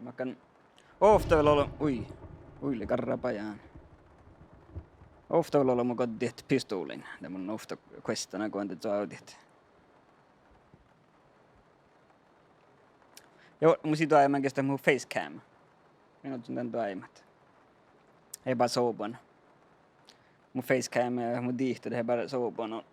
Mä kan ofta olla ui karrapajaan. Ofta olla mun kodit pistoolin. Det mun ofta questana kun te audit. Joo, mun siitä aiemmin kestä mun facecam. Minut on tämän aiemmat. Ei bara soban. Mun facecam ja mun diihto, det är bara soban on.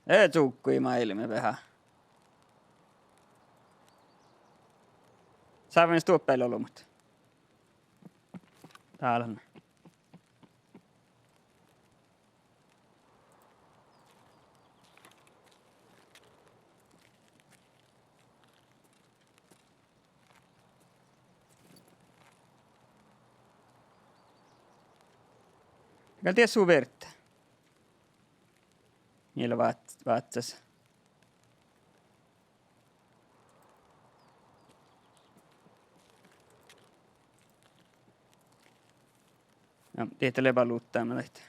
Ei tuukkui mailimme vähän. Saamme stuoppeille ollut, mutta täällä on. Kan tiedä sun verta. Niillä vaatsas. Ja, teitä levaluuttaa mä lähtee.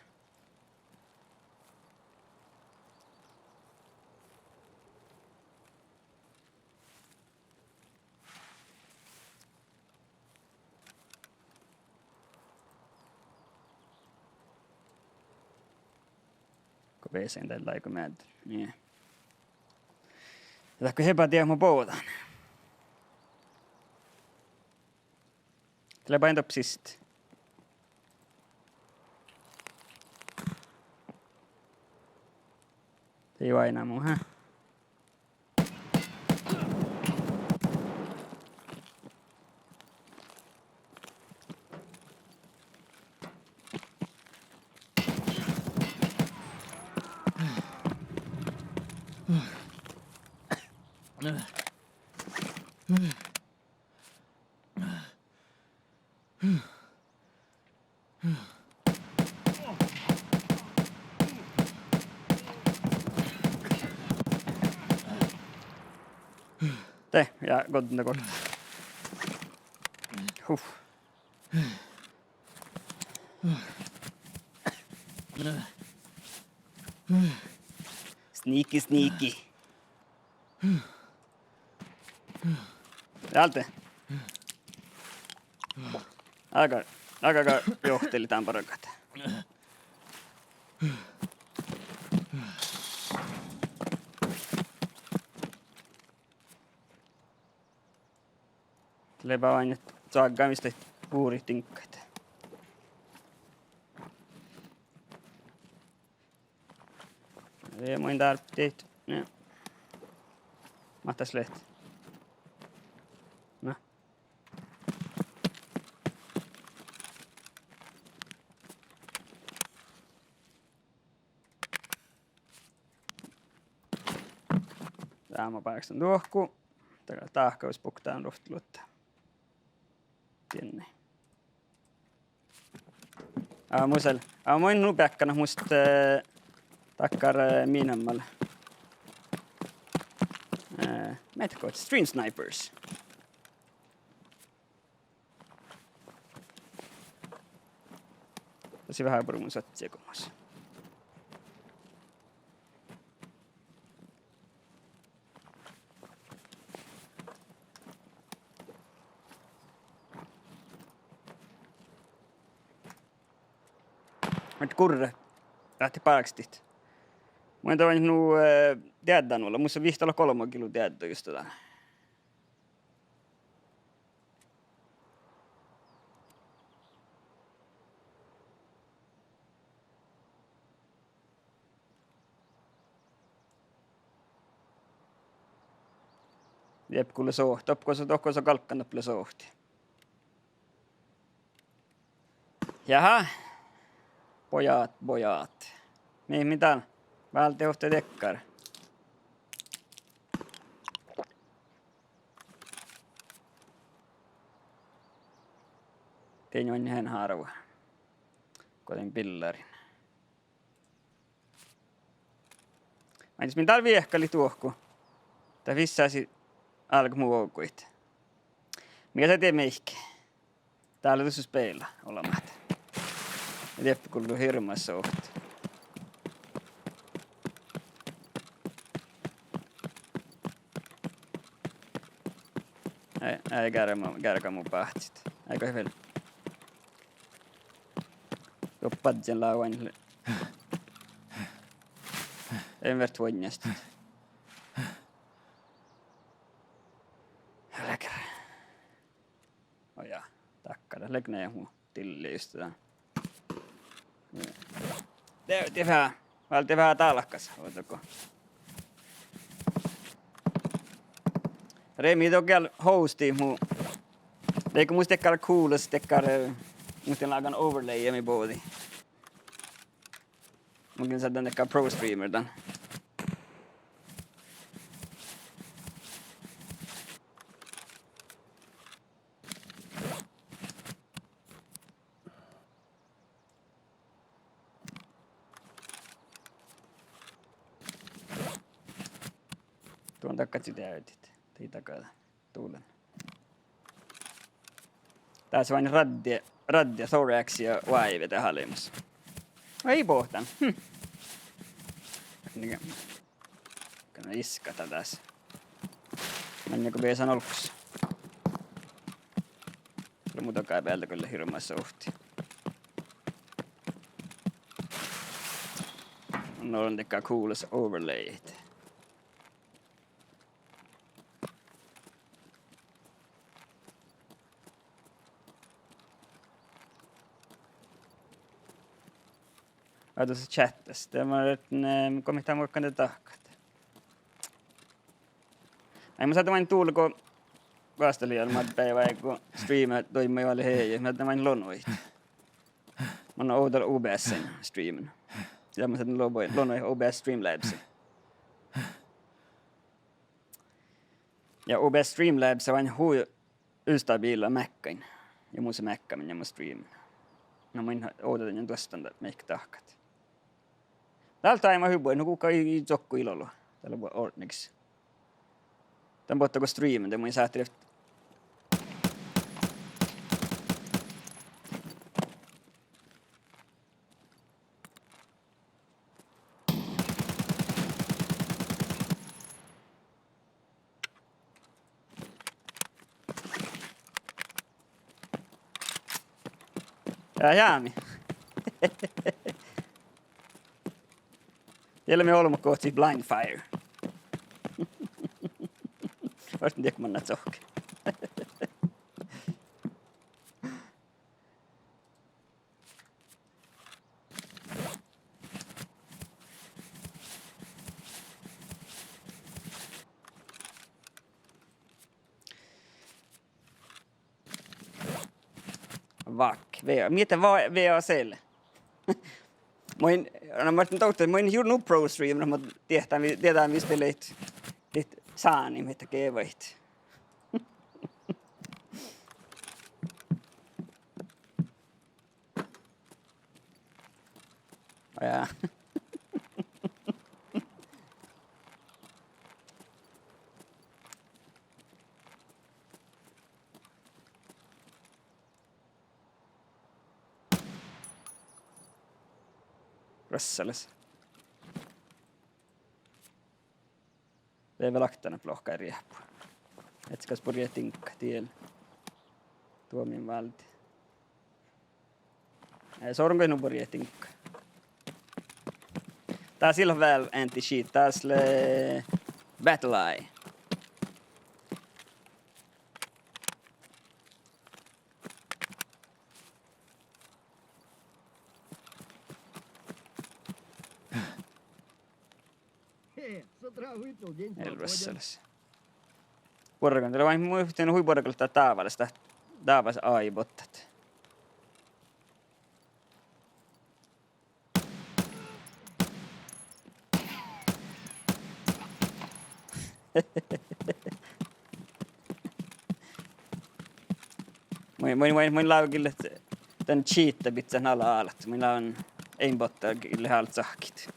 Kun WC:n tällä aika määtä. Niin. Tätä hepä tiedä mä poutaan. Tällä painta psist. Ei aina muu, hä? Te, ja gott inte kort. Sneaky, sneaky. Täältä. Aika johteli tämän parakat. Lepä vain, että saakkaan mistä puuritinkkaita. Ei muin tarvitseet. No. Mahtais lehti. No. Tää mä paikastan tuohku. Täällä tahkaus puktaan ruhtulutta. Tienne. Musel. Muin nupeakkana musta takkar miinammal. Metkoit Stream Snipers. Tosi vähän mun satsia kummas. Mutta kurre lähti paakstit. Mä en tavannut nu tiedän olla. Musta vihti olla 3 kilo tiedä just tota. Jep, kuule sohti. Tohko se kalkkana pille sohti. Jaha. Pojat. Niin, mitään? Vähältä johti tekkar. Tein jo ennen harva. Kotin pillarin. Mä entäs täällä viehkali tuohku. Tää vissaasi alku muu oukuit. Mikä sä tee meihke? Täällä tuossa peillä olla mahtaa. Jeppi kuuluu hirmuissa ohti. Ei kärkä mun pähtsit. Aika hyvin. Joppat sen lauan. En vert vuonnasta. Läkärä. Oja, takkara. Lägnä ja muu tilli just tätä. Det är vähän talkas. Ootako? Remi tokal hosti mu. Eikö muista tekkar kuulos tekkar muuten lagan overlay ja mi body. Mungkin sadan tekkar pro streamer dan. Tuon takkat sitä täytit. Tii takata tuulen. Tässä vain raddia thorax ja vaivetä halimus. Ei pohtan. Kana iskata tässä. Mennäkö Beesan olkus? Kyllä muuta kai päältä kyllä hirmaissa uhti. On tekkaa kuulossa overlayt. Ja tuossa chattasi. Tämä komittaa muokkaan tätä tahkat. Ei mä saatan vain tuulla, kun vastalijoilla päivää, kun streamaa toimii oli hei. Mä saatan vain lonoit. Mä oon oudella OBS:n streamin. Sitä mä saatan lonoit OBS Streamlabs. Ja OBS Streamlabs on vain ustabiila Mackain. Ja mun se Mackamin ja mun streamin. No mä odotan jo tuosta meikki tahkat. Täältä ei mä hyvä, no kuka ei zokku ilolla. Täällä voi ordniksi. Tän puhuttako streamin, te mun säättelin. Jäämi. Siellä me olemme kohti blind fire. Vasta tiedä, kun mä näet sohke. Miten VAClle? Mä oon juuri nu pro streamer, mutta tietää mistä leit saani, mitä keväit. Ja. Rössales. Det är väl aktarna plocka i repor. Ett ska börja tinka till. Tuo min valti. Sormia nu börja tinka. Tää silloin väl anti-cheat. Taas le battle eye. Elvesselles. Porrakan, teillä vain muistin huiporrakalta taavallista. Taavas aibottat. Mun laukille tän cheatta pitää nala alat. Minä on ein bottaa kille halt sahkit.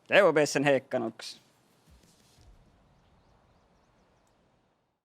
Det är OBS:n Heikkanuks.